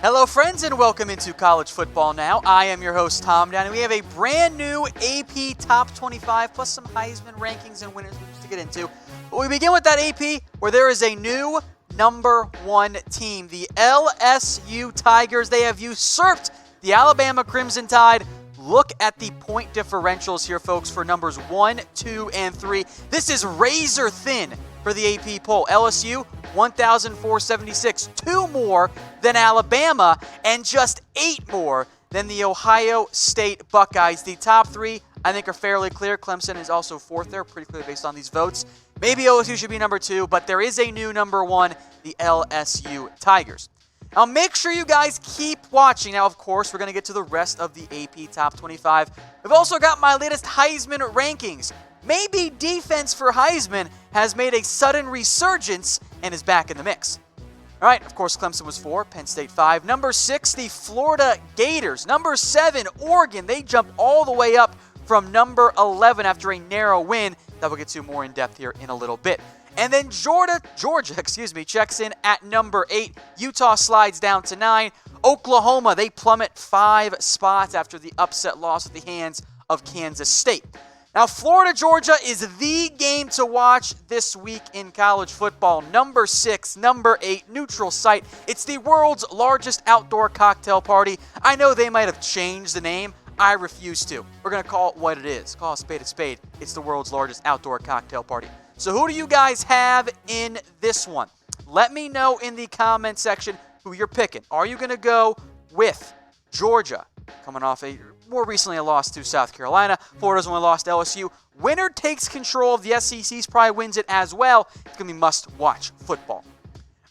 Hello friends and welcome into College Football Now. I am your host Tom Down and we have a brand new AP Top 25 plus some Heisman rankings and winners to get into. But we begin with that AP where there is a new number one team, the LSU Tigers. They have usurped the Alabama Crimson Tide. Look at the point differentials here, folks, for numbers 1, 2, and 3. This is razor thin for the AP poll. LSU, 1,476, 2 more than Alabama, and just 8 more than the Ohio State Buckeyes. The top 3, I think, are fairly clear. Clemson is also 4th there, pretty clear based on these votes. Maybe LSU should be number 2, but there is a new number 1, the LSU Tigers. Now, make sure you guys keep watching. Now, of course, we're going to get to the rest of the AP Top 25. I've also got my latest Heisman rankings. Maybe defense for Heisman has made a sudden resurgence and is back in the mix. All right, of course, Clemson was 4, Penn State 5. Number 6, the Florida Gators. Number 7, Oregon. They jumped all the way up from number 11 after a narrow win that we'll get to more in depth here in a little bit. And then Georgia, checks in at number 8. Utah slides down to 9. Oklahoma, they plummet 5 spots after the upset loss at the hands of Kansas State. Now, Florida, Georgia is the game to watch this week in college football. Number 6, number 8, neutral site. It's the world's largest outdoor cocktail party. I know they might have changed the name. I refuse to. We're going to call it what it is. Call a spade a spade. It's the world's largest outdoor cocktail party. So who do you guys have in this one? Let me know in the comment section who you're picking. Are you going to go with Georgia, coming off more recently a loss to South Carolina? Florida's only lost to LSU. Winner takes control of the SEC's, probably wins it as well. It's going to be must-watch football.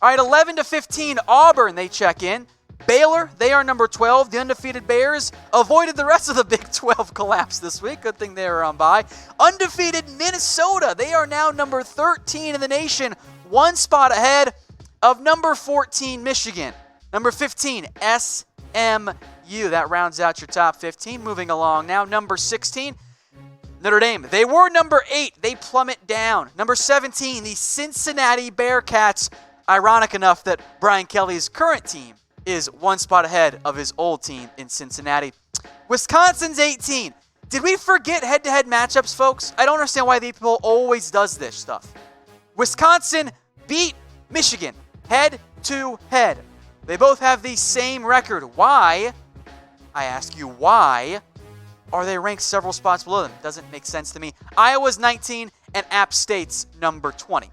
All right, 11 to 15, Auburn, they check in. Baylor, they are number 12. The undefeated Bears avoided the rest of the Big 12 collapse this week. Good thing they were on bye. Undefeated Minnesota, they are now number 13 in the nation, 1 spot ahead of number 14, Michigan. Number 15, SMU. That rounds out your top 15. Moving along now, number 16, Notre Dame. They were number 8. They plummet down. Number 17, the Cincinnati Bearcats. Ironic enough that Brian Kelly's current team is 1 spot ahead of his old team in Cincinnati. Wisconsin's 18. Did we forget head-to-head matchups, folks? I don't understand why the people always does this stuff. Wisconsin beat Michigan head-to-head. They both have the same record. Why, I ask you, why are they ranked several spots below them? Doesn't make sense to me. Iowa's 19 and App State's number 20.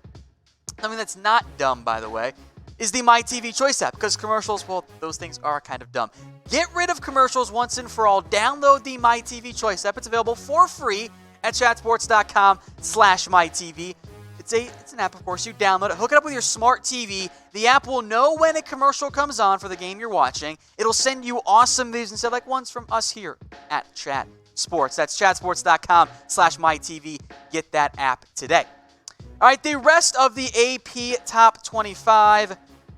Something that's not dumb, by the way, is the MyTV Choice app, because commercials, well, those things are kind of dumb. Get rid of commercials once and for all. Download the MyTV Choice app. It's available for free at chatsports.com/MyTV. It's an app, of course. You download it, hook it up with your smart TV. The app will know when a commercial comes on for the game you're watching. It'll send you awesome videos instead, like ones from us here at Chat Sports. That's chatsports.com/MyTV. Get that app today. All right, the rest of the AP Top 25.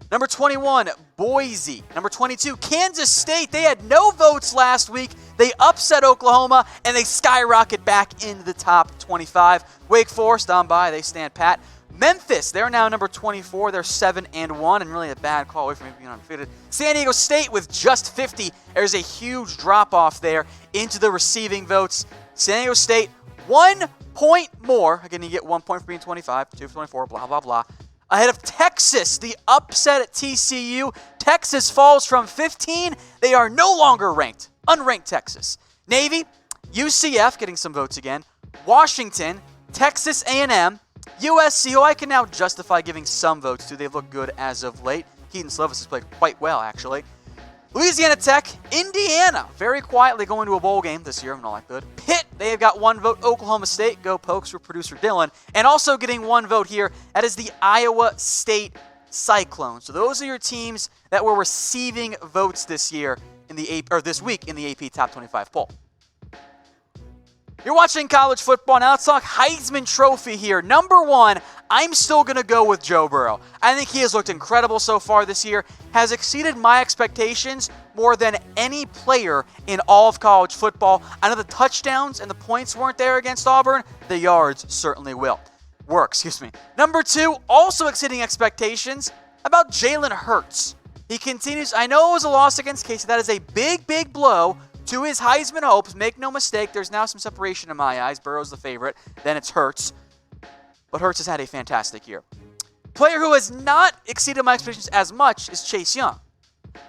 Number 21, Boise. Number 22, Kansas State. They had no votes last week. They upset Oklahoma, and they skyrocket back into the top 25. Wake Forest on by. They stand pat. Memphis, they're now number 24. They're 7-1, and really a bad call away from being undefeated. San Diego State with just 50. There's a huge drop-off there into the receiving votes. San Diego State, 1 point more. Again, you get 1 point for being 25, 2 for 24, blah, blah, blah. Ahead of Texas, the upset at TCU. Texas falls from 15. They are no longer ranked. Unranked Texas. Navy, UCF getting some votes again. Washington, Texas A&M, USC, who I can now justify giving some votes to. They've looked good as of late. Keaton Slovis has played quite well, actually. Louisiana Tech, Indiana, very quietly going to a bowl game this year, in all likelihood. Pitt, they have got 1 vote. Oklahoma State, go Pokes for producer Dylan. And also getting 1 vote here, that is the Iowa State Cyclones. So those are your teams that were receiving votes this year in the this week in the AP Top 25 poll. You're watching college football. Now let's talk Heisman Trophy here. Number 1, I'm still going to go with Joe Burrow. I think he has looked incredible so far this year, has exceeded my expectations more than any player in all of college football. I know the touchdowns and the points weren't there against Auburn. The yards certainly will. Number 2, also exceeding expectations, about Jalen Hurts. He continues. I know it was a loss against Casey. That is a big, big blow to his Heisman hopes. Make no mistake, there's now some separation in my eyes. Burrow's the favorite. Then it's Hurts. But Hurts has had a fantastic year. Player who has not exceeded my expectations as much is Chase Young,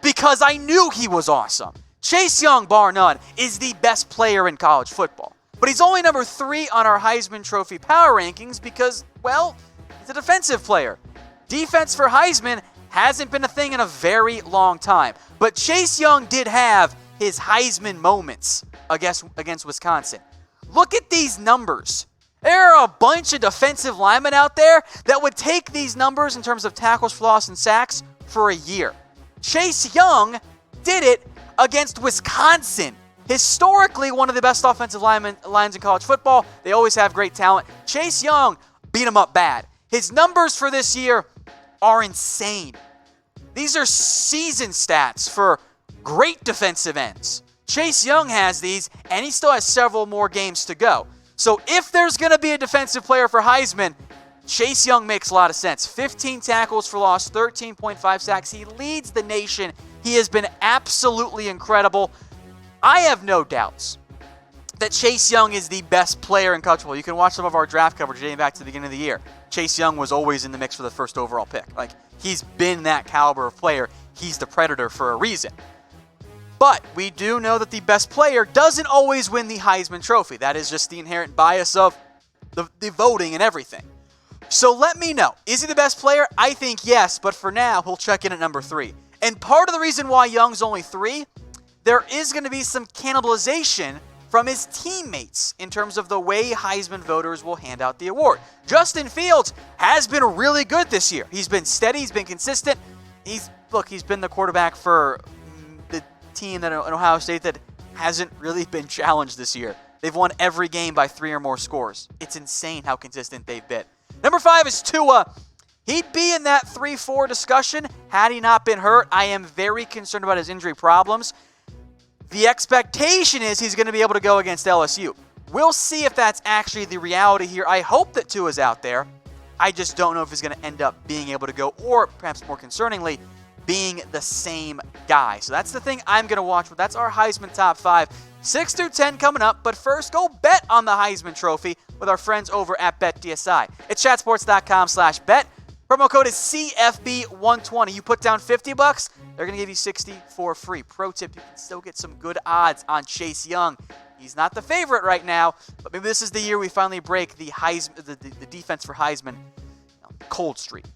because I knew he was awesome. Chase Young, bar none, is the best player in college football. But he's only number 3 on our Heisman Trophy power rankings because, well, he's a defensive player. Defense for Heisman hasn't been a thing in a very long time. But Chase Young did have his Heisman moments against Wisconsin. Look at these numbers. There are a bunch of defensive linemen out there that would take these numbers in terms of tackles for loss and sacks for a year. Chase Young did it against Wisconsin. Historically, one of the best offensive lines in college football. They always have great talent. Chase Young beat him up bad. His numbers for this year are insane. These are season stats for great defensive ends. Chase Young has these, and he still has several more games to go. So if there's going to be a defensive player for Heisman, Chase Young makes a lot of sense. 15 tackles for loss, 13.5 sacks. He leads the nation. He has been absolutely incredible. I have no doubts that Chase Young is the best player in college football. You can watch some of our draft coverage dating back to the beginning of the year. Chase Young was always in the mix for the first overall pick. Like, he's been that caliber of player. He's the predator for a reason. But we do know that the best player doesn't always win the Heisman Trophy. That is just the inherent bias of the voting and everything. So let me know. Is he the best player? I think yes, but for now, he'll check in at number 3. And part of the reason why Young's only 3, there is going to be some cannibalization from his teammates in terms of the way Heisman voters will hand out the award. Justin Fields has been really good this year. He's been steady. He's been consistent. He's been the quarterback for the team that in Ohio State that hasn't really been challenged this year. They've won every game by 3 or more scores. It's insane how consistent they've been. Number 5 is Tua. He'd be in that 3-4 discussion had he not been hurt. I am very concerned about his injury problems. The expectation is he's going to be able to go against LSU. We'll see if that's actually the reality here. I hope that Tua's out there. I just don't know if he's going to end up being able to go, or perhaps more concerningly, being the same guy. So that's the thing I'm going to watch. That's our Heisman top 5. 6 through 10 coming up. But first, go bet on the Heisman Trophy with our friends over at BetDSI. It's chatsports.com/bet. Promo code is CFB120. You put down $50, they're going to give you $60 for free. Pro tip, you can still get some good odds on Chase Young. He's not the favorite right now, but maybe this is the year we finally break the the defense for Heisman cold streak.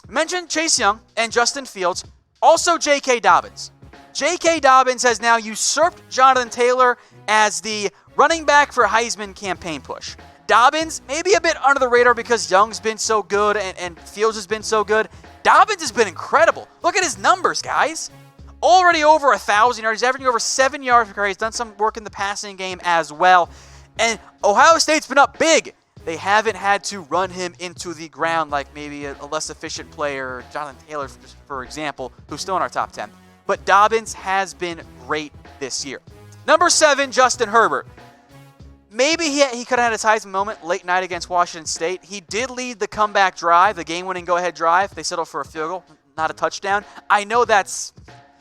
Mentioned Chase Young and Justin Fields, also J.K. Dobbins. J.K. Dobbins has now usurped Jonathan Taylor as the running back for Heisman campaign push. Dobbins, maybe a bit under the radar because Young's been so good and Fields has been so good. Dobbins has been incredible. Look at his numbers, guys. Already over 1,000 yards. He's averaging over 7 yards per carry. He's done some work in the passing game as well. And Ohio State's been up big. They haven't had to run him into the ground like maybe a less efficient player, Jonathan Taylor, for example, who's still in our top 10. But Dobbins has been great this year. Number 7, Justin Herbert. Maybe he could have had his Heisman moment late night against Washington State. He did lead the comeback drive, the game-winning go-ahead drive. They settled for a field goal, not a touchdown. I know that's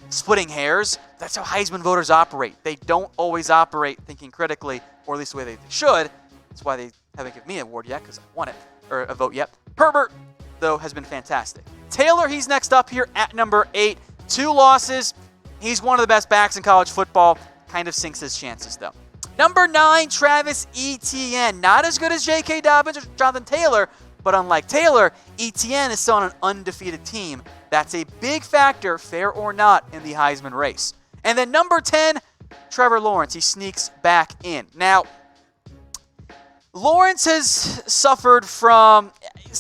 splitting hairs. That's how Heisman voters operate. They don't always operate thinking critically, or at least the way they should. That's why they haven't given me an award yet, because I won it, or a vote yet. Herbert, though, has been fantastic. Taylor, he's next up here at number 8. 2 losses. He's one of the best backs in college football. Kind of sinks his chances, though. Number 9, Travis Etienne. Not as good as J.K. Dobbins or Jonathan Taylor, but unlike Taylor, Etienne is still on an undefeated team. That's a big factor, fair or not, in the Heisman race. And then number 10, Trevor Lawrence. He sneaks back in. Now, Lawrence has suffered from,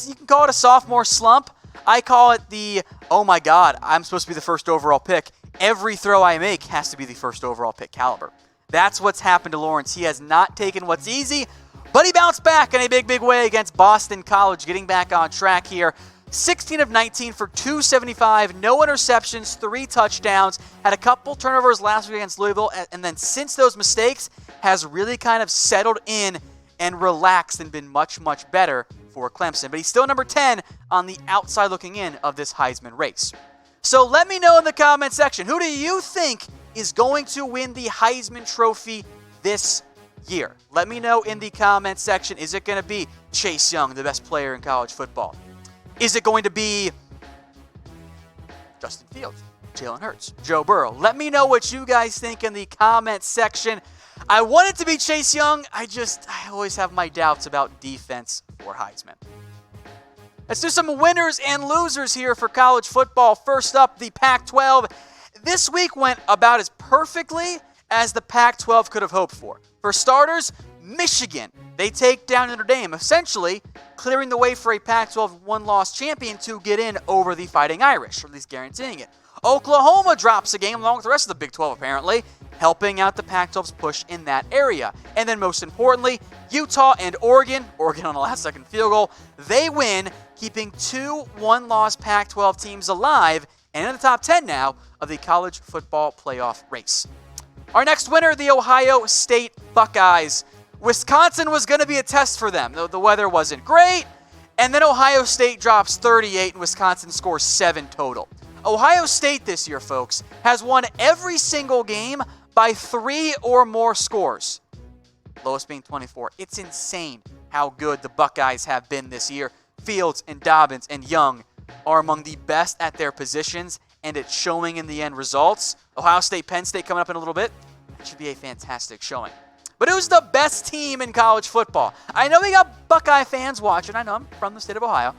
you can call it a sophomore slump. I call it the, oh my God, I'm supposed to be the first overall pick. Every throw I make has to be the first overall pick caliber. That's what's happened to Lawrence. He has not taken what's easy, but he bounced back in a big, big way against Boston College, getting back on track here. 16 of 19 for 275, no interceptions, 3 touchdowns, had a couple turnovers last week against Louisville, and then since those mistakes, has really kind of settled in and relaxed and been much, much better for Clemson. But he's still number 10 on the outside looking in of this Heisman race. So let me know in the comment section, who do you think is going to win the Heisman Trophy this year? Let me know in the comment section. Is it going to be Chase Young, the best player in college football? Is it going to be Justin Fields, Jalen Hurts, Joe Burrow? Let me know what you guys think in the comment section. I want it to be Chase Young. I always have my doubts about defense for Heisman. Let's do some winners and losers here for college football. First up, the Pac-12. This week went about as perfectly as the Pac-12 could have hoped for. For starters, Michigan. They take down Notre Dame, essentially clearing the way for a Pac-12 one-loss champion to get in over the Fighting Irish, or at least guaranteeing it. Oklahoma drops a game along with the rest of the Big 12, apparently, helping out the Pac-12's push in that area. And then most importantly, Utah and Oregon on a last-second field goal, they win, keeping two one-loss Pac-12 teams alive and in the top 10 now of the college football playoff race. Our next winner, the Ohio State Buckeyes. Wisconsin was going to be a test for them, though the weather wasn't great. And then Ohio State drops 38 and Wisconsin scores 7 total. Ohio State this year, folks, has won every single game by 3 or more scores. Lowest being 24. It's insane how good the Buckeyes have been this year. Fields and Dobbins and Young are among the best at their positions, and it's showing in the end results. Ohio State, Penn State coming up in a little bit. That should be a fantastic showing. But who's the best team in college football? I know we got Buckeye fans watching. I know I'm from the state of Ohio.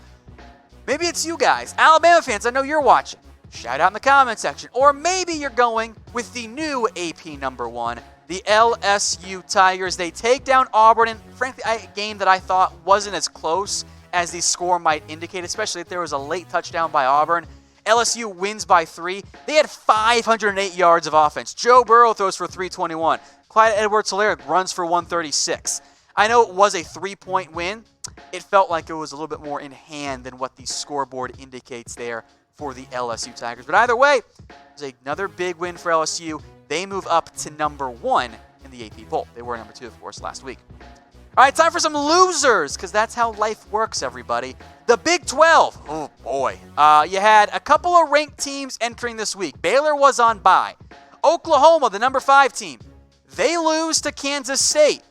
Maybe it's you guys. Alabama fans, I know you're watching. Shout out in the comment section. Or maybe you're going with the new AP number 1, the LSU Tigers. They take down Auburn in, frankly, a game that I thought wasn't as close as the score might indicate, especially if there was a late touchdown by Auburn. LSU wins by 3. They had 508 yards of offense. Joe Burrow throws for 321. Clyde Edwards-Helaire runs for 136. I know it was a 3-point win. It felt like it was a little bit more in hand than what the scoreboard indicates there for the LSU Tigers. But either way, it was another big win for LSU. They move up to number 1 in the AP poll. They were number 2, of course, last week. All right, time for some losers, because that's how life works, everybody. The Big 12. Oh, boy. You had a couple of ranked teams entering this week. Baylor was on bye. Oklahoma, the number 5 team, they lose to Kansas State.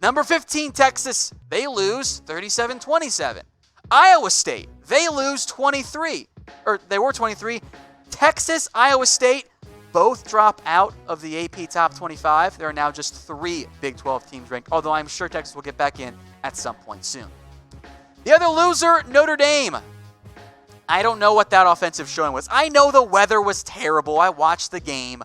Number 15, Texas, they lose 37-27. Iowa State, they lose 23. Or they were 23. Texas, Iowa State, both drop out of the AP Top 25. There are now just 3 Big 12 teams ranked, although I'm sure Texas will get back in at some point soon. The other loser, Notre Dame. I don't know what that offensive showing was. I know the weather was terrible. I watched the game.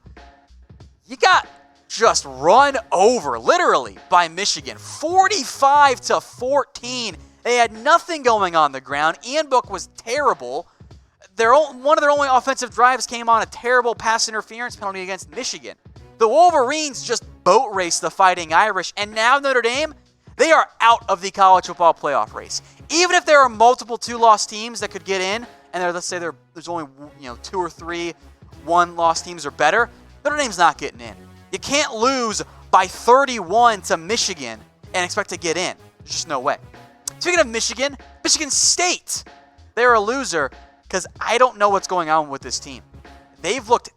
You got just run over, literally, by Michigan. 45-14. They had nothing going on the ground. Ian Book was terrible. One of their only offensive drives came on a terrible pass interference penalty against Michigan. The Wolverines just boat raced the Fighting Irish, and now Notre Dame, they are out of the college football playoff race. Even if there are multiple 2-loss teams that could get in, and let's say there's only 2 or 3 1-loss teams or better, Notre Dame's not getting in. You can't lose by 31 to Michigan and expect to get in. There's just no way. Speaking of Michigan, Michigan State, they're a loser because I don't know what's going on with this team. They've looked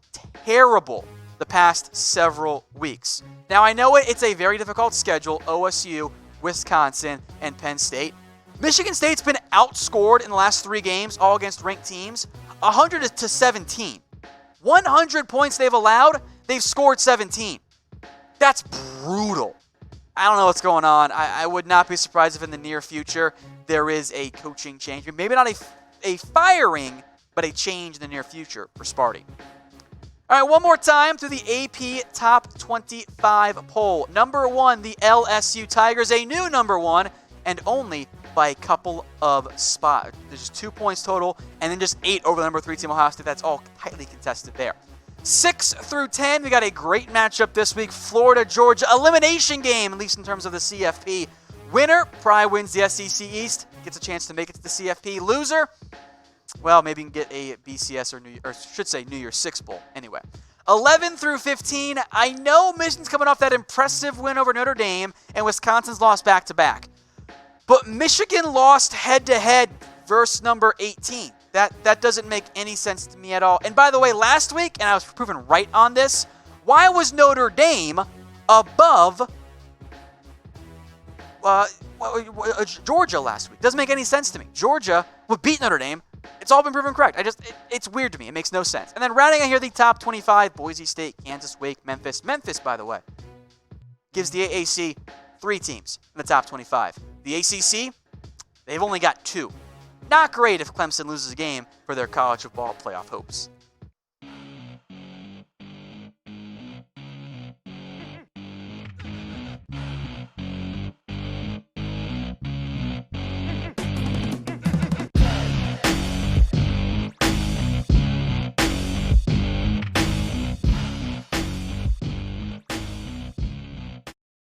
terrible the past several weeks. Now, I know it's a very difficult schedule, OSU, Wisconsin, and Penn State. Michigan State's been outscored in the last 3 games, all against ranked teams, 100-17. 100 points they've allowed, they've scored 17. That's brutal. I don't know what's going on. I would not be surprised if in the near future there is a coaching change. Maybe not a firing, but a change in the near future for Sparty. All right, one more time through the AP Top 25 poll. Number 1, the LSU Tigers, a new number 1, and only by a couple of spots. There's just 2 points total, and then just 8 over the number 3 team, Ohio State. That's all tightly contested there. 6 through 10, we got a great matchup this week. Florida, Georgia, elimination game, at least in terms of the CFP. Winner probably wins the SEC East, gets a chance to make it to the CFP. Loser, well, maybe you can get a BCS New Year's Six Bowl. Anyway, 11 through 15, I know Michigan's coming off that impressive win over Notre Dame, and Wisconsin's lost back-to-back. But Michigan lost head-to-head versus number 18. That doesn't make any sense to me at all. And by the way, last week, and I was proven right on this, why was Notre Dame above Georgia last week? Doesn't make any sense to me. Georgia would beat Notre Dame. It's all been proven correct. It's weird to me. It makes no sense. And then rounding out here the top 25, Boise State, Kansas, Wake, Memphis. Memphis, by the way, gives the AAC 3 teams in the top 25. The ACC, they've only got 2. Not great if Clemson loses a game for their college football playoff hopes.